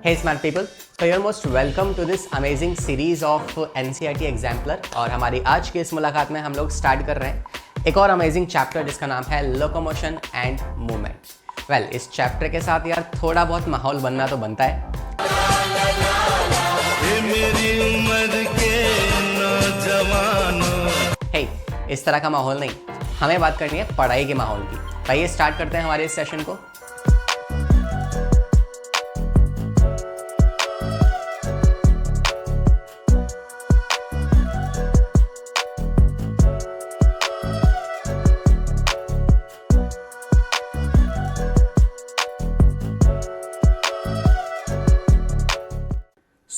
Hey smart people, so you're most welcome to this amazing series of NCERT Exemplar और हमारी आज की इस मुलाकात में हम लोग स्टार्ट कर रहे हैं एक और अमेजिंग चैप्टर जिसका नाम है लोकोमोशन एंड मूवमेंट। वेल, इस चैप्टर के साथ यार थोड़ा बहुत माहौल बनना तो बनता है। मेरी उम्र के नौजवानों, hey, इस तरह का माहौल नहीं, हमें बात करनी है पढ़ाई के माहौल की। आइए स्टार्ट करते हैं हमारे इस सेशन को।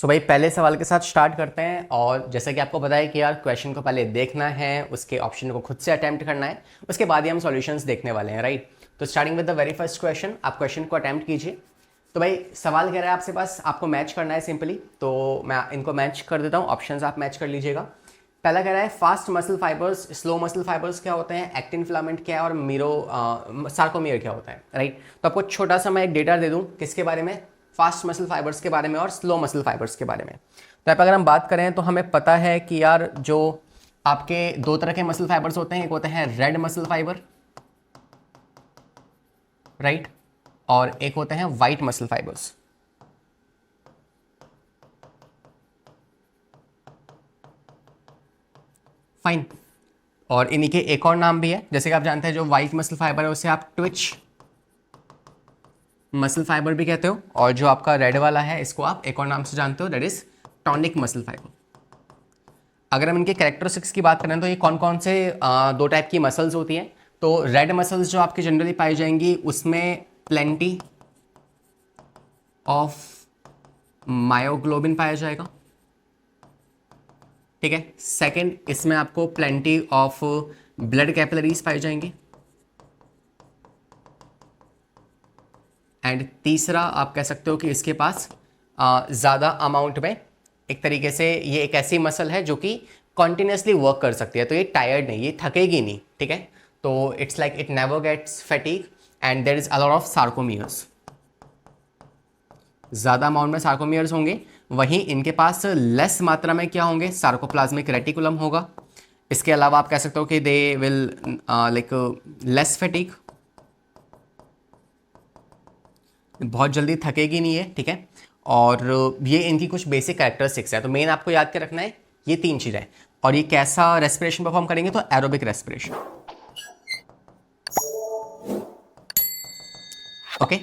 भाई पहले सवाल के साथ स्टार्ट करते हैं और जैसा कि आपको पता है कि यार क्वेश्चन को पहले देखना है, उसके ऑप्शन को खुद से अटेम्प्ट करना है, उसके बाद ही हम सॉल्यूशंस देखने वाले हैं, राइट। तो starting with the very first question, आप क्वेश्चन को अटेम्प्ट कीजिए। तो भाई सवाल कह रहा है आपसे पास आपको मैच करना है सिंपली, तो मैं इनको मैच कर देता हूँ, ऑप्शन आप मैच कर लीजिएगा। पहला कह रहा है fast muscle fibres, slow muscle fibres क्या होते हैं, एक्टिन फिलामेंट क्या है और सार्कोमियर क्या होता है, राइट। तो आपको छोटा सा मैं एक डेटा दे दूँ किसके बारे में, फास्ट मसल फाइबर्स के बारे में और स्लो मसल फाइबर्स के बारे में। तो अगर हम बात करें तो हमें पता है कि यार जो आपके दो तरह के मसल फाइबर्स होते हैं, एक होते हैं रेड मसल फाइबर, राइट, और एक होते हैं वाइट मसल फाइबर्स। फाइन। और इन्हीं के एक और नाम भी है, जैसे कि आप जानते हैं जो वाइट मसल फाइबर है उसे आप ट्विच मसल फाइबर भी कहते हो, और जो आपका रेड वाला है इसको आप एक और नाम से जानते हो, that is tonic muscle fibre. अगर हम इनके कैरेक्टरिस्टिक्स की बात करें तो ये कौन कौन से दो टाइप की मसल्स होती हैं। तो रेड मसल्स जो आपकी जनरली पाई जाएंगी उसमें प्लेंटी ऑफ मायोग्लोबिन पाया जाएगा, ठीक है। सेकंड, इसमें आपको प्लेंटी ऑफ ब्लड कैपिलरीज पाई जाएंगी। एंड तीसरा आप कह सकते हो कि इसके पास ज़्यादा अमाउंट में, एक तरीके से ये एक ऐसी मसल है जो कि कॉन्टिन्यूसली वर्क कर सकती है, तो ये टायर्ड नहीं, ये थकेगी नहीं, ठीक है। तो it's like it never gets fatigue and there is a lot of sarcomeres. ज़्यादा अमाउंट में सार्कोमियर्स होंगे, वहीं इनके पास लेस मात्रा में क्या होंगे, सार्कोप्लाज्मिक रेटिकुलम होगा। इसके अलावा आप कह सकते हो कि they will like less fatigue, बहुत जल्दी थकेगी नहीं है, ठीक है। और ये इनकी कुछ बेसिक कैरेक्टरिस्टिक्स है। तो मेन आपको याद कर रखना है ये तीन चीज़ें। और ये कैसा रेस्पिरेशन परफॉर्म करेंगे, तो aerobic respiration, okay.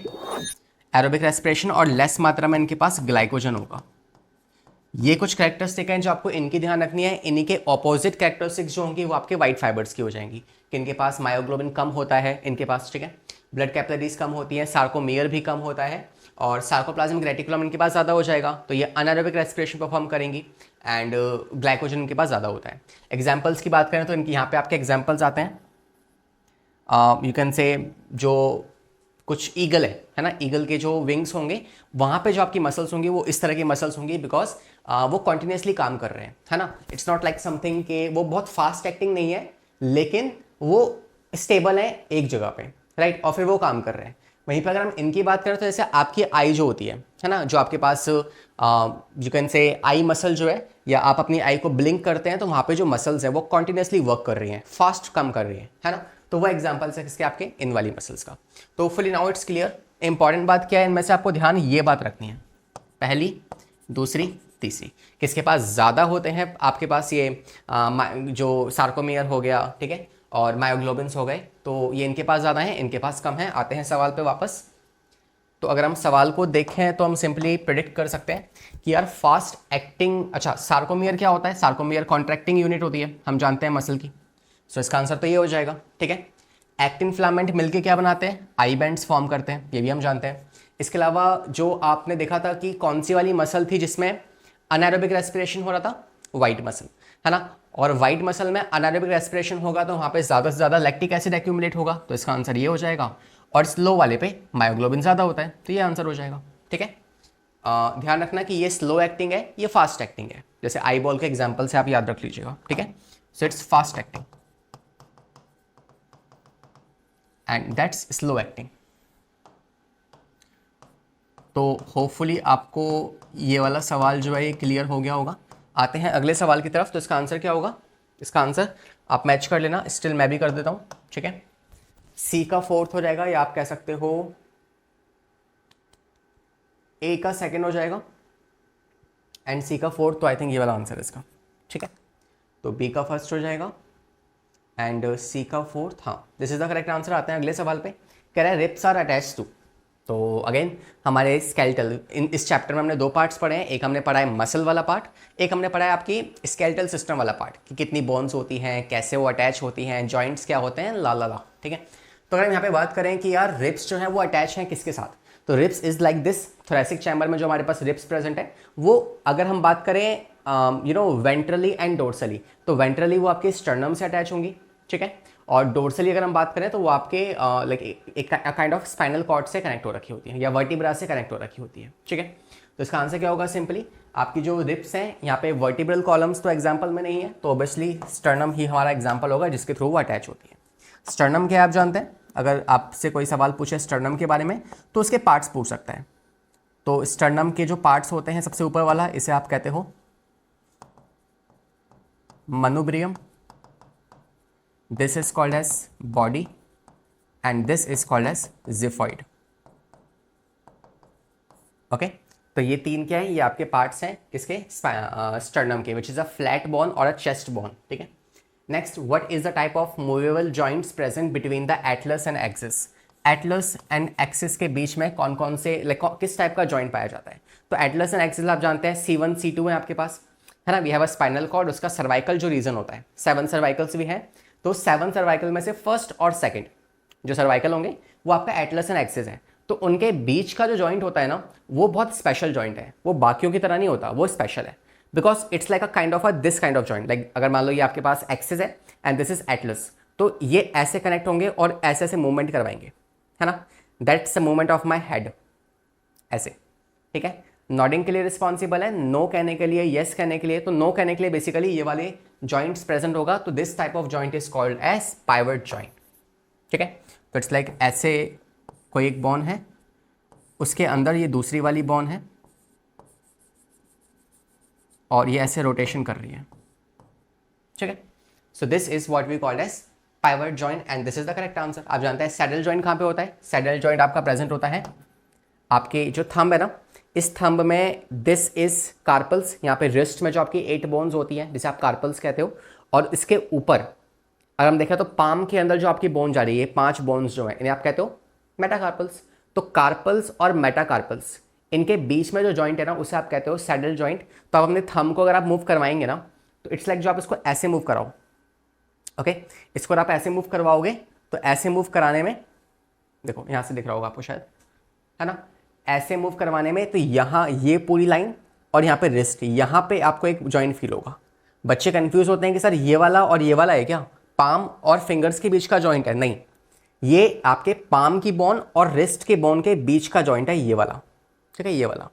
Aerobic respiration और लेस मात्रा में इनके पास ग्लाइकोजन होगा। ये कुछ कैरेक्टरिस्टिक हैं जो आपको इनकी ध्यान रखनी है। इन्हीं के ऑपोजिट कैरेक्टरिस्टिक्स जो होंगी वो आपके वाइट फाइबर्स की हो जाएंगी, कि इनके पास मायोग्लोबिन कम होता है इनके पास, ठीक है, ब्लड कैपिलरीज कम होती हैं, सार्कोमियर भी कम होता है और सार्कोप्लाज्मिक रेटिकुलम इनके पास ज़्यादा हो जाएगा, तो ये अनएरोबिक रेस्पिरेशन परफॉर्म करेंगी। एंड ग्लाइकोजन इनके पास ज़्यादा होता है। एग्जाम्पल्स की बात करें तो इनकी यहाँ पे आपके एग्जाम्पल्स आते हैं। यू कैन से जो कुछ ईगल है ना, ईगल के जो विंग्स होंगे वहाँ पे जो आपकी मसल्स होंगी वो इस तरह की मसल्स होंगी, बिकॉज वो कॉन्टिन्यूसली काम कर रहे हैं, है ना। इट्स नॉट लाइक समथिंग के वो बहुत फास्ट एक्टिंग नहीं है, लेकिन वो स्टेबल है एक जगह पे, राइट, और फिर वो काम कर रहे हैं। वहीं पर अगर हम इनकी बात करें तो जैसे आपकी आई जो होती है ना, जो आपके पास यू कैन से आई मसल जो है, या आप अपनी आई को ब्लिंक करते हैं तो वहाँ पे जो मसल्स है वो कॉन्टिन्यूसली वर्क कर रही हैं, फास्ट काम कर रही है ना। तो वो एग्जाम्पल्स है किसके, आपके इन वाली मसल्स का। तो fully now it's clear. Important बात क्या है इनमें से, आपको ध्यान ये बात रखनी है, पहली, दूसरी, तीसरी, किसके पास ज़्यादा होते हैं, आपके पास ये जो सार्कोमियर हो गया, ठीक है, और मायोग्लोबिन्स हो गए, तो ये इनके पास ज़्यादा हैं, इनके पास कम है। आते हैं सवाल पे वापस। तो अगर हम सवाल को देखें तो हम सिंपली प्रिडिक्ट कर सकते हैं कि यार फास्ट एक्टिंग, अच्छा सार्कोमियर क्या होता है, सार्कोमियर कॉन्ट्रैक्टिंग यूनिट होती है, हम जानते हैं मसल की। सो इसका आंसर तो ये हो जाएगा, ठीक है। एक्टिन फिलामेंट मिलके क्या बनाते हैं, आई बैंड्स फॉर्म करते हैं, ये भी हम जानते हैं। इसके अलावा जो आपने देखा था कि कौन सी वाली मसल थी जिसमें अनएरोबिक रेस्पिरेशन हो रहा था, वाइट मसल, है ना। और वाइट मसल में अनएरोबिक रेस्पिरेशन होगा तो वहाँ पे ज़्यादा से ज़्यादा लैक्टिक एसिड एक्यूमुलेट होगा, तो इसका आंसर ये हो जाएगा। और स्लो वाले पे मायोग्लोबिन ज़्यादा होता है, तो ये आंसर हो जाएगा, ठीक है। ध्यान रखना कि ये स्लो एक्टिंग है, ये फास्ट एक्टिंग है, जैसे आई बॉल के एग्जाम्पल से आप याद रख लीजिएगा, ठीक है। So it's fast acting and that's slow acting. तो होपफुली आपको ये वाला सवाल जो है ये क्लियर हो गया होगा। आते हैं अगले सवाल की तरफ। तो इसका आंसर क्या होगा? इसका आंसर आप मैच कर लेना, स्टिल मैं भी कर देता हूँ, ठीक है। सी का फोर्थ हो जाएगा, या आप कह सकते हो ए का सेकंड हो जाएगा, एंड सी का फोर्थ। तो आई थिंक ये वाला आंसर है इसका, ठीक है। तो बी का फर्स्ट हो जाएगा एंड सी का फोर्थ। हाँ, this is the correct answer. आते हैं अगले सवाल पे। कह रहा है रिप्स आर अटैच टू। तो अगेन हमारे स्केलेटल, इस चैप्टर में हमने दो पार्ट्स पढ़े हैं। एक हमने पढ़ा है मसल वाला पार्ट, एक हमने पढ़ा है आपकी स्केलेटल सिस्टम वाला पार्ट, कि कितनी बोन्स होती हैं, कैसे वो अटैच होती हैं, जॉइंट्स क्या होते हैं, ला ला ला, ठीक है। तो अगर हम यहाँ पे बात करें कि यार रिप्स जो है वो अटैच हैं किसके साथ, तो ribs is like this. Thoracic chamber में जो हमारे पास रिप्स प्रेजेंट है, वो अगर हम बात करें वेंट्रली एंड डोर्सली, तो वेंट्रली वो आपके स्टर्नम से अटैच होंगी, ठीक है। और डोर्सली अगर हम बात करें तो वो आपके लाइक एक काइंड ऑफ स्पाइनल कॉर्ड से कनेक्ट हो रखी होती है, या वर्टिब्रा से कनेक्ट हो रखी होती है, ठीक है। तो इसका आंसर क्या होगा? सिंपली आपकी जो रिप्स हैं यहाँ पे वर्टिब्रल कॉलम्स तो एग्जाम्पल में नहीं है, तो ऑब्वियसली स्टर्नम ही हमारा एग्जाम्पल होगा जिसके थ्रू वो अटैच होती है। स्टर्नम क्या आप जानते हैं? अगर आपसे कोई सवाल पूछे स्टर्नम के बारे में तो उसके पार्ट्स पूछ सकता है। तो स्टर्नम के जो पार्ट्स होते हैं, सबसे ऊपर वाला, इसे आप कहते हो मनुब्रियम, this is called as body and this is called as xiphoid, okay. तो ये तीन क्या है? ये आपके पार्ट्स हैं किसके? स्टर्नम के, which is a flat bone और अ चेस्ट बोन, ठीक है। Next, what is the type of movable joints present between the Atlas and axis. Atlas and axis के बीच में कौन कौन से किस टाइप का जॉइंट पाया जाता है? तो एटलस एंड एक्सिस आप जानते हैं C1 C2 है आपके पास, है ना। We have a spinal cord, उसका सर्वाइकल जो रीजन होता है, 7 सर्वाइकल्स भी हैं। तो 7 सर्वाइकल में से फर्स्ट और सेकंड जो सर्वाइकल होंगे वो आपका एटलस एंड एक्सिस है। तो उनके बीच का जो जॉइंट होता है ना, वो बहुत स्पेशल जॉइंट है, वो बाकियों की तरह नहीं होता, वो स्पेशल है, because it's like a kind of this kind of joint. Like अगर मान लो ये आपके पास एक्सिस है एंड दिस इज एटलस, तो ये ऐसे कनेक्ट होंगे और ऐसे ऐसे मूवमेंट करवाएंगे, है ना। That's the movement of my head, ऐसे, ठीक है। नॉडिंग के लिए रिस्पॉन्सिबल है, नो कहने के लिए, येस कहने के लिए। तो नो कहने के लिए बेसिकली ये वाले जॉइंट्स प्रेजेंट होगा, तो this type of joint is called as pivot joint, ठीक है। तो इट्स लाइक ऐसे कोई एक बोन है, उसके अंदर ये दूसरी वाली बोन है और ये ऐसे रोटेशन कर रही है, ठीक है। So this is what we called as pivot joint and this is the correct answer. आप जानते हैं सैडल जॉइंट कहाँ पे होता है? सैडल जॉइंट आपका प्रेजेंट होता है आपके जो थंब है ना, इस थंब में दिस इज कार्पल्स, यहाँ पे रिस्ट में जो आपकी 8 बोन्स होती हैं जिसे आप कार्पल्स कहते हो, और इसके ऊपर अगर हम देखें तो पाम के अंदर जो आपकी बोन जा रही है, 5 बोन्स जो है इन्हें आप कहते हो मेटाकार्पल्स। तो कार्पल्स और मेटाकार्पल्स, इनके बीच में जो जॉइंट है ना, उसे आप कहते हो सैडल जॉइंट। तो आप अपने थंब को अगर आप मूव करवाएंगे ना, तो इट्स लाइक जो आप इसको ऐसे मूव कराओ, ओके। इसको आप ऐसे मूव करवाओगे तो ऐसे मूव कराने में, देखो यहाँ से दिख रहा होगा आपको शायद, है ना, ऐसे मूव करवाने में तो यहाँ ये पूरी लाइन और यहाँ पे रिस्ट, यहाँ पे आपको एक जॉइंट फील होगा। बच्चे कंफ्यूज होते हैं कि सर ये वाला और ये वाला है क्या, पाम और फिंगर्स के बीच का जॉइंट है? नहीं, ये आपके पाम की बोन और रिस्ट के बोन के बीच का जॉइंट है, ये वाला, ठीक है, ये वाला।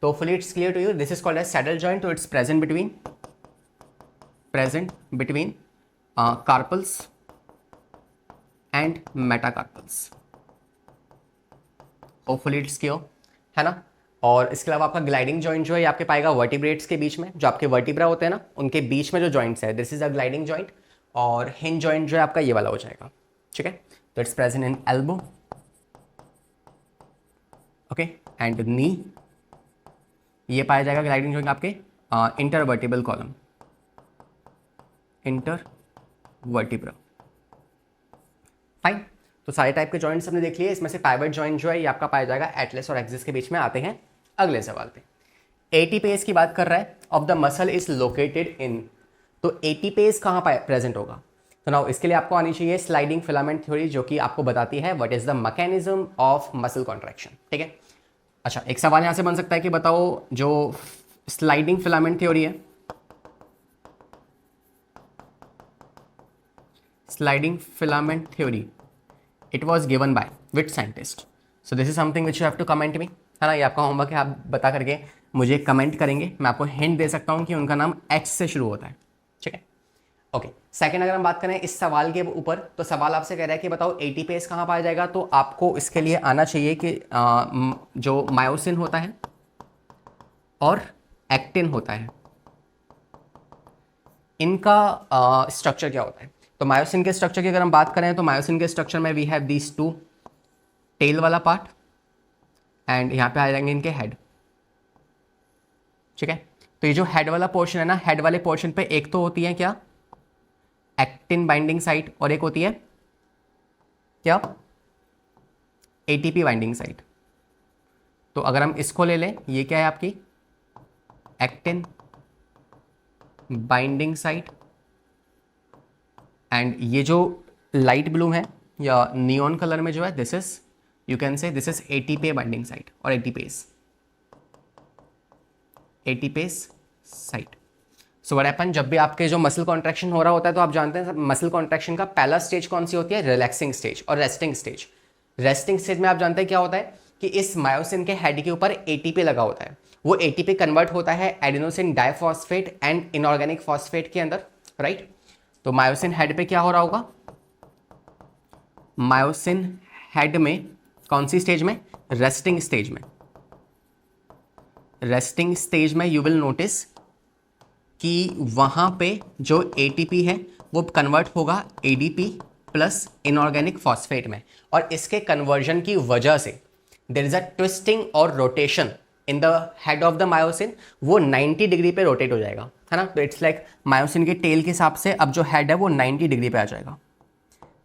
तो fully it's clear to you, this is called as saddle joint. तो it's present between carpals and metacarpals. Hopefully it's clear, है ना। और इसके अलावा आपका ग्लाइडिंग जॉइंट जो है आपके पाएगा वर्टिब्रेट्स के बीच में, जो आपके वर्टिब्रा होते हैं ना, उनके बीच में जो जॉइंट्स है, this is a gliding joint. और हिंज जॉइंट जो है आपका ये वाला हो जाएगा, ठीक है। तो it's present in elbow, okay, and नी। ये पाया जाएगा ग्लाइडिंग जॉइंट आपके इंटरवर्टिबल कॉलम, इंटरवर्टिब्रा, फाइन। तो सारे टाइप के जॉइंट्स हमने देख लिए। इसमें से पाइवट जॉइंट जो है ये आपका पाया जाएगा एटलस और एक्सिस के बीच में। आते हैं अगले सवाल पे। 80 पेस की बात कर रहा है, of the muscle is located in. तो 80 पेस कहाँ प्रेजेंट होगा? तो नाउ इसके लिए आपको आनी चाहिए स्लाइडिंग फिलामेंट थ्योरी, जो कि आपको बताती है what is the mechanism of muscle contraction, ठीक है। अच्छा, एक सवाल यहाँ से बन सकता है कि बताओ जो स्लाइडिंग फिलामेंट थ्योरी है, sliding filament theory, it was given by which scientist? So this is something which you have to comment me, है ना। ये आपका होमवर्क है, आप बता करके मुझे कमेंट करेंगे। मैं आपको हिंट दे सकता हूँ कि उनका नाम H से शुरू होता है, ठीक है, ओके। सेकंड अगर हम बात करें इस सवाल के ऊपर, तो सवाल आपसे कह रहा है कि बताओ एटीपेस कहाँ पाया जाएगा, तो आपको इसके लिए आना चाहिए कि जो मायोसिन होता है और एक्टिन होता है, इनका स्ट्रक्चर क्या होता है। तो मायोसिन के स्ट्रक्चर की अगर हम बात करें तो मायोसिन के स्ट्रक्चर में we have these two, tail वाला पार्ट एंड यहाँ पे आ जाएंगे इनके हेड। ठीक है, तो ये जो हेड वाला पोर्शन है ना, हेड वाले पोर्शन पे एक तो होती है क्या, एक्टिन बाइंडिंग साइट, और एक होती है क्या, एटीपी बाइंडिंग साइट। तो अगर हम इसको ले लें, ये क्या है आपकी एक्टिन बाइंडिंग साइट, एंड ये जो लाइट ब्लू है या नियॉन कलर में जो है, this is, you can say this is ATP binding site और ATPase site. So what happen, जब भी आपके जो मसल कॉन्ट्रैक्शन हो रहा होता है तो आप जानते हैं मसल कॉन्ट्रैक्शन का पहला स्टेज कौन सी होती है, रिलैक्सिंग स्टेज और रेस्टिंग स्टेज। रेस्टिंग स्टेज में आप जानते हैं क्या होता है कि इस मायोसिन के हेड के ऊपर एटीपी लगा होता है, वो एटीपी कन्वर्ट होता है adenosine diphosphate and inorganic phosphate के अंदर, राइट। तो मायोसिन हेड पे क्या हो रहा होगा, मायोसिन हेड में कौन सी स्टेज में, रेस्टिंग स्टेज में। रेस्टिंग स्टेज में यू विल नोटिस कि वहां पे जो एटीपी है वो कन्वर्ट होगा एडीपी प्लस इनऑर्गेनिक फॉस्फेट में, और इसके कन्वर्जन की वजह से देयर इज अ ट्विस्टिंग और rotation in the head of the myosin, वो 90 डिग्री पे रोटेट हो जाएगा, है ना। तो इट्स लाइक मायोसिन के टेल के हिसाब से अब जो हेड है वो 90 डिग्री पे आ जाएगा।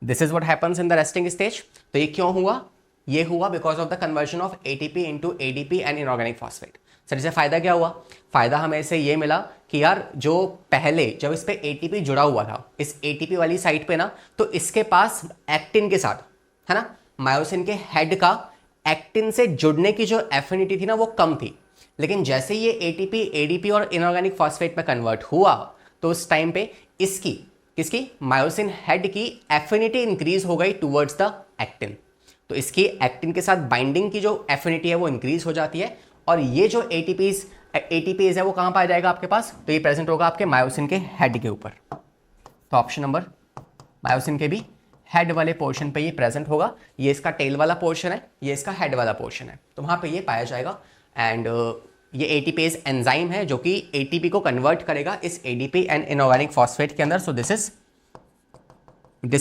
This is what happens in the resting stage. तो ये क्यों हुआ, ये हुआ because of the conversion of ATP into ADP and inorganic phosphate. Sir इससे फायदा क्या हुआ, फायदा हमें इससे ये मिला कि यार जो पहले जब इस पे एटीपी जुड़ा हुआ था इस एटीपी वाली साइट पे ना, तो इसके पास एक्टिन के साथ, है ना, मायोसिन के हेड का एक्टिन से जुड़ने की जो एफिनिटी थी ना वो कम थी। लेकिन जैसे ये एटीपी एडीपी और इनऑर्गेनिक फॉस्फेट में कन्वर्ट हुआ तो उस टाइम पे इसकी, किसकी, मायोसिन हेड की एफिनिटी इंक्रीज हो गई टूवर्ड्स द एक्टिन। तो इसकी एक्टिन के साथ बाइंडिंग की जो एफिनिटी है वो इंक्रीज हो जाती है, और ये जो एटीपीज है वो कहां पाया जाएगा आपके पास, तो ये प्रेजेंट होगा आपके मायोसिन के हेड के ऊपर। तो ऑप्शन नंबर, मायोसिन के भी हेड वाले पोर्शन पे ये प्रेजेंट होगा। ये इसका टेल वाला पोर्शन है, ये इसका हेड वाला पोर्शन है, तो वहां पे ये पाया जाएगा। एंड ये एटीपेज एंजाइम है जो कि एटीपी को कन्वर्ट करेगा इस एडीपी एंड इनऑर्गेनिक फॉस्फेट के अंदर। So this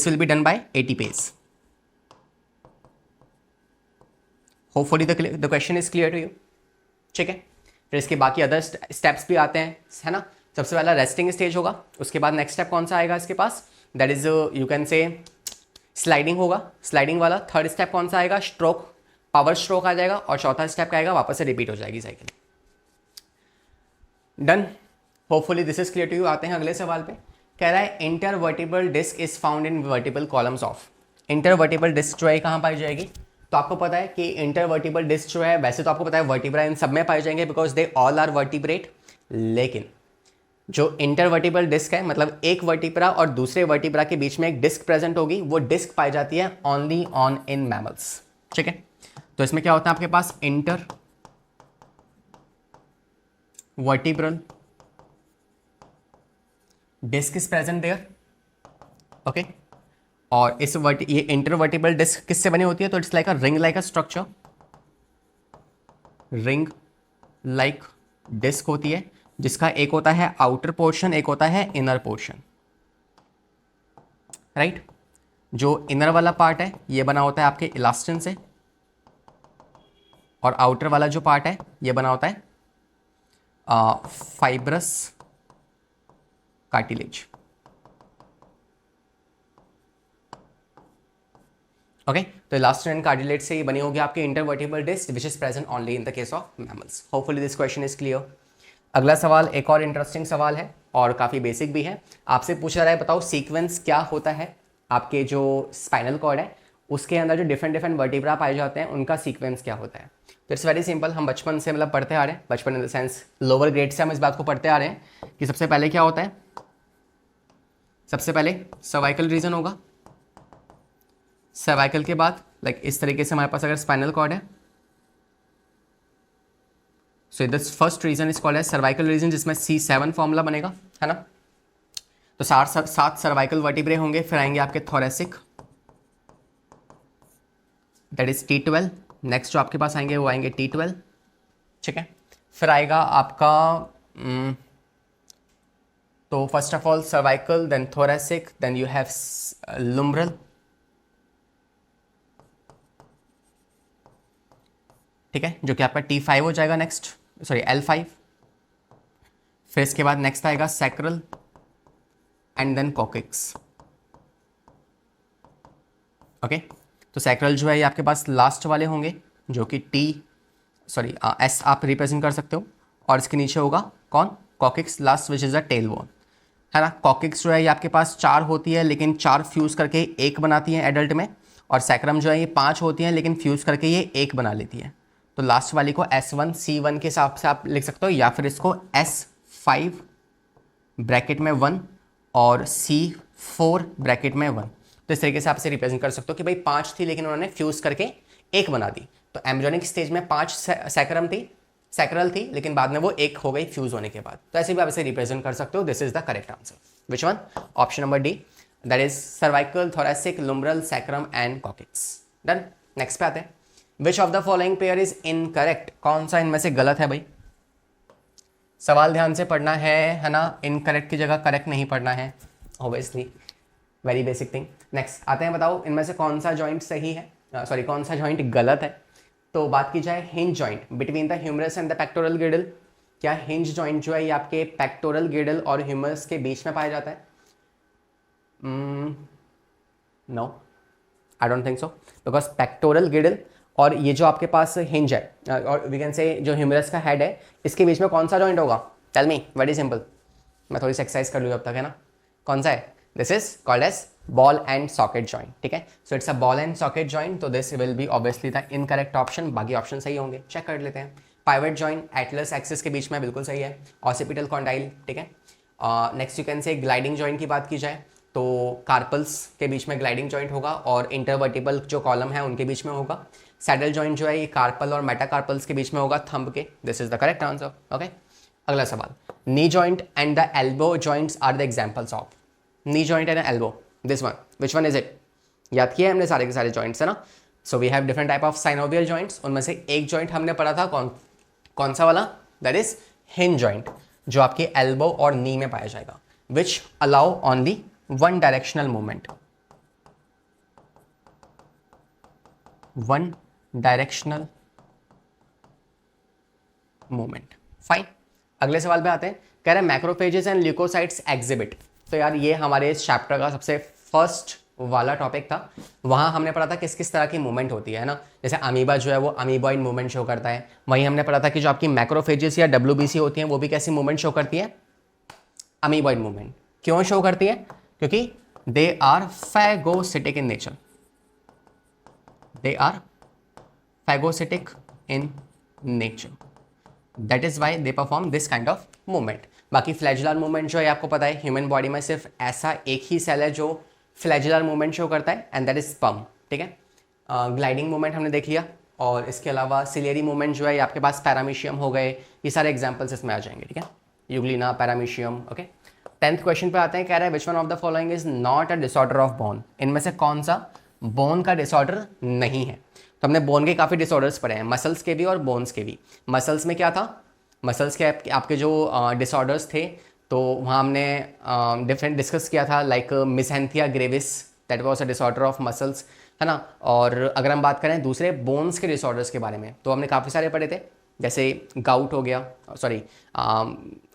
will be done by ATPase. Hopefully the question is clear to you. ठीक है, फिर इसके बाकी अदर स्टेप्स भी आते हैं, है ना। सबसे पहला रेस्टिंग स्टेज होगा, उसके बाद नेक्स्ट स्टेप कौन सा आएगा इसके पास, that is you can say sliding होगा, स्लाइडिंग वाला। थर्ड स्टेप कौन सा आएगा, स्ट्रोक, पावर स्ट्रोक आ जाएगा, और चौथा स्टेप क्या आएगा, वापस से रिपीट हो जाएगी cycle. Done, hopefully this is clear to you. आते हैं अगले सवाल पे, कह रहा है intervertebral disc is found in vertebral columns of. Intervertebral disc जो है कहाँ पाई जाएगी, तो आपको पता है कि इंटरवर्टिबल डिस्क जो है, वैसे तो आपको पता है वर्टिब्रा इन सब में पाए जाएंगे because they all are vertebrate, लेकिन जो इंटरवर्टिबल डिस्क है मतलब एक वर्टिब्रा और दूसरे वर्टिब्रा के बीच में एक डिस्क प्रेजेंट होगी, वो डिस्क पाई जाती है ओनली ऑन इन मैमल्स। ठीक है, तो इसमें क्या होता है आपके पास, intervertebral disc is present there, okay. और इस ये इंटरवर्टिबल डिस्क किससे बनी होती है, तो it's like a ring like a structure, ring like disc होती है, जिसका एक होता है आउटर पोर्शन, एक होता है इनर पोर्शन, राइट। जो इनर वाला पार्ट है ये बना होता है आपके इलास्टिन से, और आउटर वाला जो पार्ट है ये बना होता है फाइब्रस कार्टिलेज, ओके। तो इलास्टिन एंड कार्टिलेज से ये बनी होगी आपकी intervertebral disc which is present only in the case of mammals. Hopefully this question is clear. अगला सवाल एक और इंटरेस्टिंग सवाल है और काफ़ी बेसिक भी है। आपसे पूछा जा रहा है बताओ सीक्वेंस क्या होता है आपके जो स्पाइनल कॉर्ड है उसके अंदर जो डिफरेंट वर्टिब्रा पाए जाते हैं उनका सीक्वेंस क्या होता है। तो इट्स वेरी सिंपल, हम बचपन से मतलब पढ़ते आ रहे हैं, बचपन in the sense lower grade से हम इस बात को पढ़ते आ रहे हैं कि सबसे पहले क्या होता है, सबसे पहले सर्वाइकल रीजन होगा, सर्वाइकल के बाद लाइक इस तरीके से हमारे पास अगर स्पाइनल कॉर्ड है, so this first region is called as cervical region, जिसमें C7 फॉर्मूला बनेगा, है ना। तो सात सर्वाइकल वर्टिब्रे होंगे, फिर आएंगे आपके thoracic, that is T12। Next जो आपके पास आएंगे वो आएंगे T12, ठीक है। फिर आएगा आपका तो first of all cervical, then thoracic, then you have lumbar, ठीक है, जो कि आपका T5 हो जाएगा नेक्स्ट, सॉरी L5। फिर इसके बाद नेक्स्ट आएगा sacral and then coccyx, okay. तो सैक्रल जो है ये आपके पास लास्ट वाले होंगे, जो कि S आप रिप्रेजेंट कर सकते हो, और इसके नीचे होगा कौन, coccyx last, which is a tail bone, है ना। कॉकिक्स जो है ये आपके पास 4 होती है, लेकिन 4 फ्यूज़ करके एक बनाती है एडल्ट में, और सैक्रम जो है ये 5 होती हैं, लेकिन फ्यूज़ करके ये एक बना लेती है। तो लास्ट वाली को S1C1 के हिसाब से आप लिख सकते हो, या फिर इसको S5 ब्रैकेट में 1 और C4 ब्रैकेट में 1। तो इस तरीके से आप इसे रिप्रेजेंट कर सकते हो कि भाई 5 थी, लेकिन उन्होंने फ्यूज़ करके एक बना दी। तो एम्ब्रियोनिक स्टेज में 5 सैक्रल थी, लेकिन बाद में वो एक हो गई फ्यूज होने के बाद। तो ऐसे भी आप इसे रिप्रेजेंट कर सकते हो। This is the correct answer. Which one? Option number D, that is cervical, thoracic, lumbar, sacrum and coccyx. Done. Next पे आते हैं। Which of the following pair is incorrect? कौन सा इनमें से गलत है भाई? सवाल ध्यान से पढ़ना है ना। इनकरेक्ट की जगह करेक्ट नहीं पढ़ना है, obviously, very basic thing. Next आते हैं, बताओ इनमें से कौन सा जॉइंट सही है, सॉरी कौन सा जॉइंट गलत है। तो बात की जाए hinge joint between the humerus and the pectoral girdle, क्या हिंज जॉइंट जो है ये आपके पेक्टोरल गिडल और ह्यूमरस के बीच में पाया जाता है? No, I don't think so, because pectoral girdle और ये जो आपके पास हिंज है और वी कैन से जो ह्यूमरस का हेड है, इसके बीच में कौन सा जॉइंट होगा? Tell me, very simple. मैं थोड़ी सी एक्सरसाइज कर लूँ अब तक, है ना। कौन सा है? This is called as ball and socket joint, ठीक है। So it's a ball and socket joint, तो this will be obviously the incorrect option. बाकी ऑप्शन सही होंगे, चेक कर लेते हैं। पाइवट जॉइंट एटलस एक्सिस के बीच में, बिल्कुल सही है। ऑसिपिटल कॉन्डाइल, ठीक है। नेक्स्ट यू कैन से ग्लाइडिंग जॉइंट की बात की जाए तो कार्पल्स के बीच में ग्लाइडिंग जॉइंट होगा और इंटरवर्टिबल जो कॉलम है उनके बीच में होगा। सैडल जॉइंट जो है ये कार्पल और मेटाकार्पल्स के बीच में होगा, थंब के। This is the correct answer, okay. अगला सवाल, knee joint and the elbow joints are the examples of. Knee joint and elbow, this one, which one is it? याद किया हमने सारे के सारे जॉइंट्स, है ना। So we have different type of synovial joints, उनमें से एक जॉइंट हमने पढ़ा था, कौन सा वाला? दैट इज हिंज जॉइंट, जो आपके एल्बो और नी में पाया जाएगा, which allow only one directional movement, one directional movement. Fine. अगले सवाल पे आते हैं। कह रहे हैं मैक्रोफेजेस एंड ल्यूकोसाइट्स एग्जिबिट। तो यार ये हमारे इस चैप्टर का सबसे फर्स्ट वाला टॉपिक था। वहाँ हमने पढ़ा था किस किस तरह की मूवमेंट होती है ना। जैसे अमीबा जो है वो अमीबॉइड मूवमेंट शो करता है। वहीं हमने पढ़ा था कि जो आपकी मैक्रोफेजेस या WBC होती हैं वो भी कैसी मूवमेंट शो करती है? Amoeboid movement. क्यों शो करती है? क्योंकि they are phagocytic in nature, they are phagocytic in nature, that is why they perform this kind of movement. बाकी फ्लैजुलर मूवमेंट जो है आपको पता है ह्यूमन बॉडी में सिर्फ ऐसा एक ही सेल है जो फ्लैजुलर मूवमेंट शो करता है, एंड दैट इज स्पर्म, ठीक है। ग्लाइडिंग मूवमेंट हमने देख लिया, और इसके अलावा सिलेरी मूवमेंट जो है आपके पास पैरामीशियम हो गए, ये सारे एग्जाम्पल्स इसमें आ जाएंगे, ठीक है। Euglena, paramecium, okay. 10th question पे आते हैं। कह रहा है which one of the following is not a disorder of bone. इनमें से कौन सा बोन का डिसऑर्डर नहीं है? तो हमने बोन के काफ़ी डिसऑर्डर्स पढ़े हैं, मसल्स के भी और बोन्स के भी। मसल्स में क्या था? मसल्स के आपके जो डिसऑर्डर्स थे, तो वहाँ हमने डिफरेंट डिस्कस किया था, like myasthenia gravis, that was a disorder of muscles, है ना। और अगर हम बात करें दूसरे बोन्स के डिसऑर्डर्स के बारे में, तो हमने काफ़ी सारे पढ़े थे, जैसे गाउट हो गया, sorry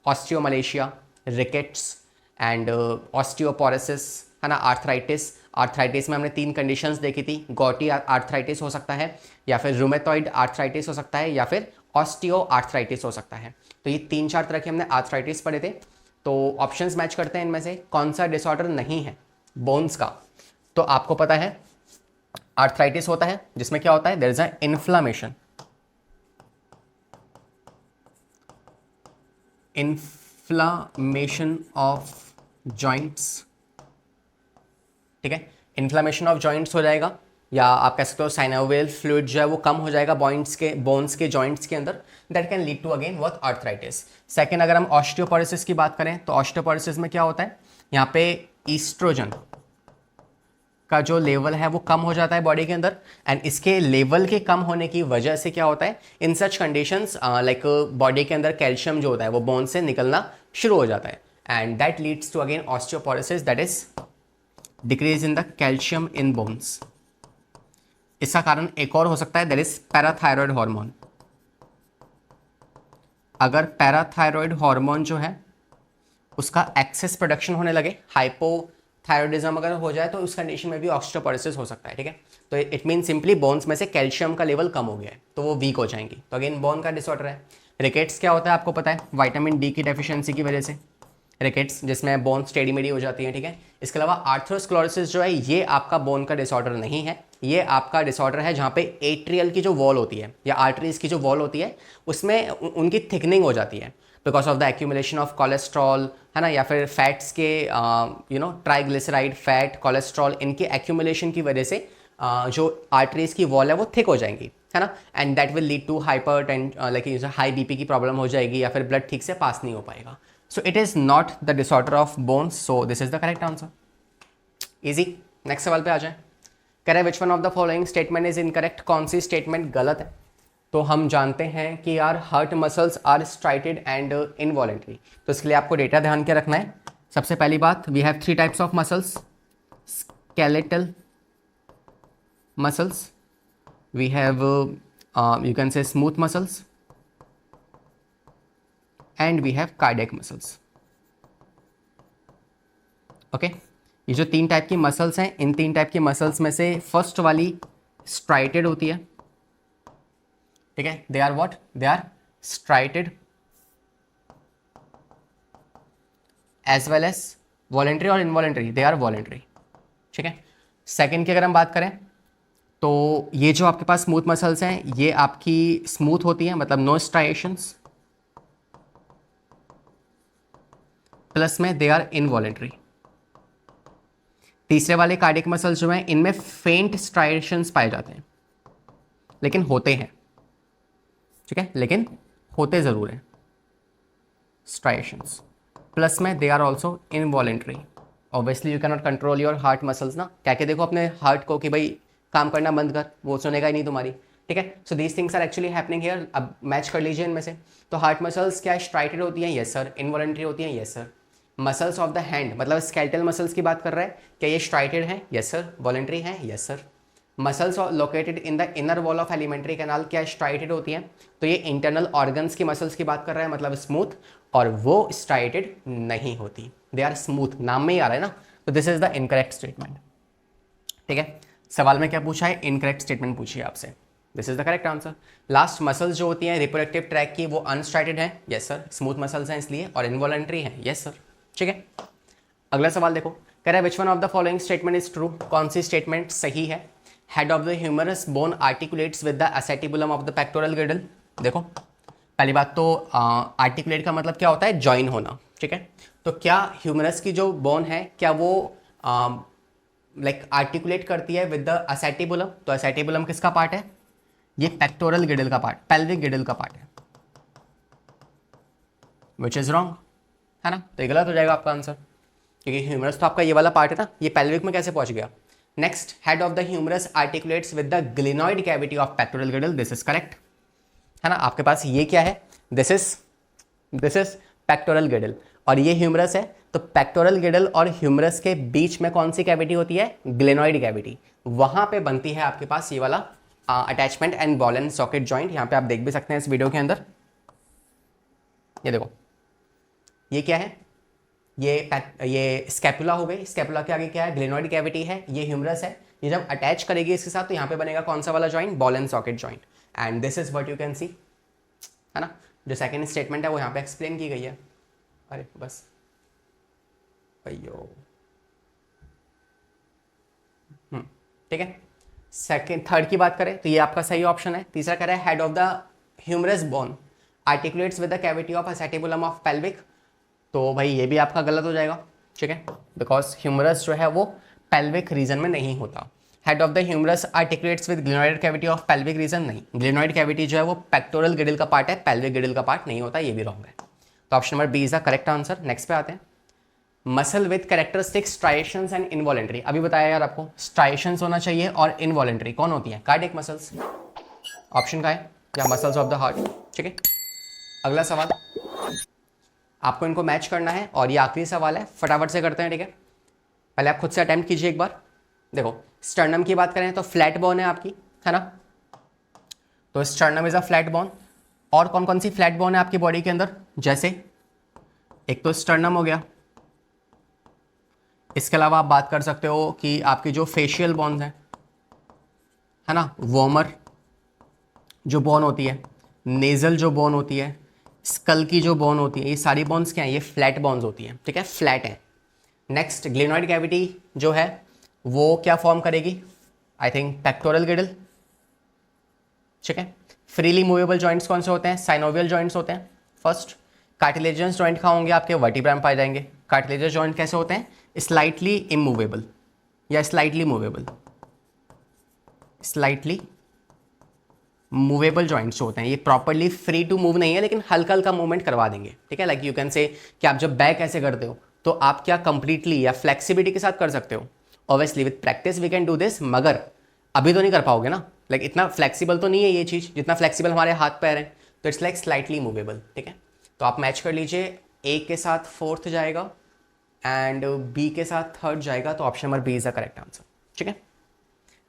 osteomalacia, rickets and osteoporosis, है ना, आर्थराइटिस। आर्थराइटिस में हमने 3 कंडीशंस देखी थी, गॉटी आर्थराइटिस हो सकता है, या फिर रूमेटॉइड आर्थराइटिस हो सकता है, या फिर ऑस्टियो आर्थराइटिस हो सकता है। तो ये 3-4 तरह के हमने आर्थराइटिस पढ़े थे। तो ऑप्शंस मैच करते हैं, इनमें से कौन सा डिसऑर्डर नहीं है बोन्स का? तो आपको पता है आर्थराइटिस होता है, जिसमें क्या होता है? There is a inflammation, inflammation of joints, ठीक है। इन्फ्लामेशन ऑफ जॉइंट्स हो जाएगा, या आप कह सकते हो साइनोवियल फ्लूइड जो है वो कम हो जाएगा बोन्स के जॉइंट्स के अंदर, that can lead to again what arthritis. Second, अगर हम ऑस्टियोपोरोसिस की बात करें तो ऑस्टियोपोरोसिस में क्या होता है, यहाँ पे ईस्ट्रोजन का जो लेवल है वो कम हो जाता है बॉडी के अंदर, एंड इसके लेवल के कम होने की वजह से क्या होता है, इन सच कंडीशंस लाइक बॉडी के अंदर कैल्शियम जो होता है वो बोन से निकलना शुरू हो जाता है, and that leads to again osteoporosis, that is decrease in the calcium in bones. इसका कारण एक और हो सकता है, दैट इज पैराथायरॉयड हार्मोन। अगर पैराथायरॉयड हार्मोन जो है उसका एक्सेस प्रोडक्शन होने लगे, हाइपोथायरॉयडिज्म अगर हो जाए, तो उस कंडीशन में भी ऑस्टियोपोरोसिस हो सकता है, ठीक है। तो इट मीन सिंपली बोन्स में से कैल्शियम का लेवल कम हो गया है तो वो वीक हो जाएंगी, तो अगेन बोन का डिसऑर्डर है। रिकेट्स क्या होता है आपको पता है, विटामिन डी की डेफिशिएंसी की वजह से रिकेट्स, जिसमें बोन टेढ़ी मेढ़ी हो जाती है, ठीक है। इसके अलावा आर्थरोस्क्लेरोसिस जो है ये आपका बोन का डिसऑर्डर नहीं है, ये आपका डिसऑर्डर है जहाँ पे एट्रियल की जो वॉल होती है या आर्टरीज की जो वॉल होती है उसमें उनकी थिकनिंग हो जाती है because of the accumulation of cholesterol, है ना, या फिर फैट्स के ट्राइग्लिसराइड, फैट, कोलेस्ट्रॉल, इनके एक्यूमुलेशन की वजह से जो आर्टरीज की वॉल है वो थिक हो जाएंगी, है ना, and that will lead to like high BP की प्रॉब्लम हो जाएगी या फिर ब्लड ठीक से पास नहीं हो पाएगा। So it is not the disorder of bones, so this is the correct answer. Easy. Next सवाल पे आ जाए। कह रहे विच one of the following statement is incorrect, कौन सी स्टेटमेंट गलत है। तो हम जानते हैं कि यार heart muscles are striated and involuntary, तो इसके लिए आपको डेटा ध्यान के रखना है। सबसे पहली बात, we have 3 types of muscles, skeletal muscles, we have you can say smooth muscles, and we have cardiac muscles. Okay, ये जो 3 टाइप की मसल्स हैं, इन 3 टाइप की मसल्स में से फर्स्ट वाली स्ट्राइटेड होती है, ठीक है, they are what, they are striated as well as voluntary और इनवॉलेंट्री, दे आर वॉलेंट्री, ठीक है। सेकेंड की अगर हम बात करें तो ये जो आपके पास स्मूथ मसल्स हैं ये आपकी स्मूथ होती हैं, मतलब नो स्ट्राइएशंस, प्लस में दे आर इनवॉलेंट्री। तीसरे वाले कार्डियक मसल्स जो हैं इनमें फेंट स्ट्राइएशंस पाए जाते हैं, लेकिन होते हैं, ठीक है, लेकिन होते जरूर हैं स्ट्राइएशंस, प्लस में they are also involuntary. Obviously you can not control your heart muscles ना, क्या के देखो अपने हार्ट को कि भाई काम करना बंद कर, वो सुनेगा ही नहीं तुम्हारी, ठीक है। So these things are actually happening here. अब मैच कर लीजिए इनमें से। तो हार्ट मसल्स क्या स्ट्राइटेड होती हैं, येस सर। इनवॉलेंट्री होती हैं, yes sir. Muscles of the hand मतलब स्केलेटल मसल्स की बात कर रहा है, क्या ये स्ट्राइटेड हैं, येस सर। वॉलेंट्री हैं, yes sir. Muscles located in the inner wall of alimentary canal क्या स्ट्राइटेड होती हैं, तो ये इंटरनल ऑर्गन्स की मसल्स की बात कर रहा है, मतलब स्मूथ, और वो स्ट्राइटेड नहीं होती, दे आर स्मूथ, नाम में ही आ रहा है ना। तो this is the incorrect statement, ठीक है। सवाल में क्या पूछा है, इनकरेक्ट स्टेटमेंट पूछी है आपसे, this is the correct answer. Last muscles जो होती हैं रिप्रोडक्टिव ट्रैक की वो अनस्ट्राइटेड हैं, यस सर। स्मूथ मसल्स हैं इसलिए, और इनवॉलंटरी हैं, यस सर, ठीक है। अगला सवाल देखो, कह रहा है which one of the following statement is true, कौन सी स्टेटमेंट सही है। Head of the humerus bone articulates with the acetabulum of the pectoral girdle. देखो पहली बात तो आर्टिकुलेट का मतलब क्या होता है, ज्वाइन होना, ठीक है। तो क्या ह्यूमरस की जो बोन है क्या वो लाइक आर्टिकुलेट करती है विद द एसेटिबुलम, तो एसेटिबुलम किसका पार्ट है, ये पेक्टोरल गिर्डल का पार्ट, पेल्विक गिर्डल का पार्ट है, विच इज रॉन्ग, है ना। तो ये गलत हो जाएगा आपका आंसर, क्योंकि ह्यूमरस तो आपका ये वाला पार्ट है ना, ये पेल्विक में कैसे पहुंच गया। Next, head of the humerus articulates with the glenoid cavity of pectoral girdle, this is correct, है ना। आपके पास ये क्या है, दिस इज पेक्टोरल गिर्डल, और ये ह्यूमरस है, तो पेक्टोरल गिर्डल और ह्यूमरस के बीच में कौन सी कैविटी होती है, ग्लिनॉइड कैविटी, वहां पे बनती है आपके पास ये वाला attachment and ball and socket joint. यहाँ पे आप देख भी सकते हैं इस वीडियो के अंदर, ये देखो, ये क्या है, ये स्कैपुला हो गई, स्कैपुला के आगे क्या है, ग्लिनॉइड कैविटी है, ये ह्यूमरस है, ये जब अटैच करेगी इसके साथ तो यहाँ पे बनेगा कौन सा वाला joint, ball and socket joint, and this is what you can see, है ना। जो सेकंड स्टेटमेंट है वो यहाँ पे एक्सप्लेन की गई है, अरे बस अयो, ठीक है। सेकंड थर्ड की बात करें तो ये आपका सही ऑप्शन है। तीसरा कह रहा है head of the humerus bone articulates with the cavity of acetabulum of pelvic, तो भाई ये भी आपका गलत हो जाएगा, ठीक है, बिकॉज ह्यूमरस जो है वो पेल्विक रीजन में नहीं होता। Head of the humerus articulates with glenoid cavity of pelvic region, नहीं, ग्लिनोइड कैविटी जो है वो पेक्टोरल गिडिल का पार्ट है, पेल्विक गिडिल का पार्ट नहीं होता, ये भी रॉन्ग है। तो option number B is the correct answer. Next पे आते हैं, muscle with characteristic striations and involuntary. अभी बताया यार आपको स्ट्राइएशंस होना चाहिए और इनवॉलेंट्री कौन होती है? कार्डियक मसल्स, ऑप्शन का है, या मसल्स ऑफ द हार्ट। ठीक है, अगला सवाल आपको इनको मैच करना है और ये आखिरी सवाल है, फटाफट से करते हैं। ठीक है, पहले आप खुद से अटेम्प्ट कीजिए एक बार। देखो स्टर्नम की बात करें तो फ्लैट बोन है आपकी, है ना, तो sternum is a flat bone. और कौन कौन सी फ्लैट बोन है आपकी बॉडी के अंदर? जैसे एक तो स्टर्नम हो गया, इसके अलावा आप बात कर सकते हो कि आपकी जो फेशियल बोन्स हैं, है ना, वॉर्मर जो बोन होती है, नेजल जो बोन होती है, स्कल की जो बोन होती है, ये सारी बोन्स क्या हैं? ये फ्लैट बोन्स होती हैं। ठीक है, फ्लैट हैं। नेक्स्ट ग्लिनोइड कैविटी जो है वो क्या फॉर्म करेगी? I think pectoral girdle. ठीक है, फ्रीली मूवेबल जॉइंट्स कौन से होते हैं? साइनोवियल जॉइंट्स होते हैं फर्स्ट। कार्टिलेजियस जॉइंट कहाँ होंगे? आपके वर्टिब्रा में पाए जाएंगे। कार्टिलेजियस जॉइंट कैसे होते हैं? स्लाइटली इमूवेबल या slightly movable, slightly movable joints होते हैं। ये प्रॉपर्ली फ्री टू मूव नहीं है, लेकिन हल्का हल्का मूवमेंट करवा देंगे। ठीक है, लाइक यू कैन से कि आप जब बैक ऐसे करते हो तो आप क्या कंप्लीटली या फ्लेक्सिबिलिटी के साथ कर सकते हो। Obviously with practice we can do this, मगर अभी तो नहीं कर पाओगे ना, लाइक इतना फ्लेक्सिबल तो नहीं है ये चीज़ जितना फ्लेक्सिबल हमारे हाथ पैर हैं, तो इट्स लाइक स्लाइटली मूवेबल। ठीक है, तो आप मैच कर लीजिए, ए के साथ फोर्थ जाएगा एंड बी के साथ थर्ड जाएगा, तो option number B is the correct answer. ठीक है,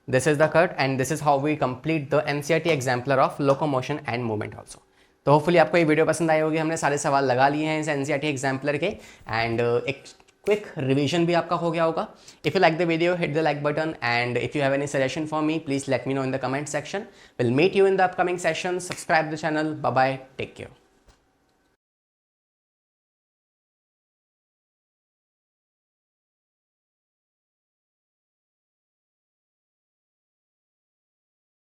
this is the cut and this is how we complete the NCERT exemplar of locomotion and movement also. तो होपफुली आपको ये वीडियो पसंद आई होगी, हमने सारे सवाल लगा लिए हैं इस एनसीईआरटी एग्जाम्पलर के एंड एक क्विक रिवीजन भी आपका हो गया होगा। If you like the video hit the like button and if you have any suggestion for me, please let me know in the comment section. We'll meet you in the upcoming session. Subscribe the channel. Bye bye. Take care.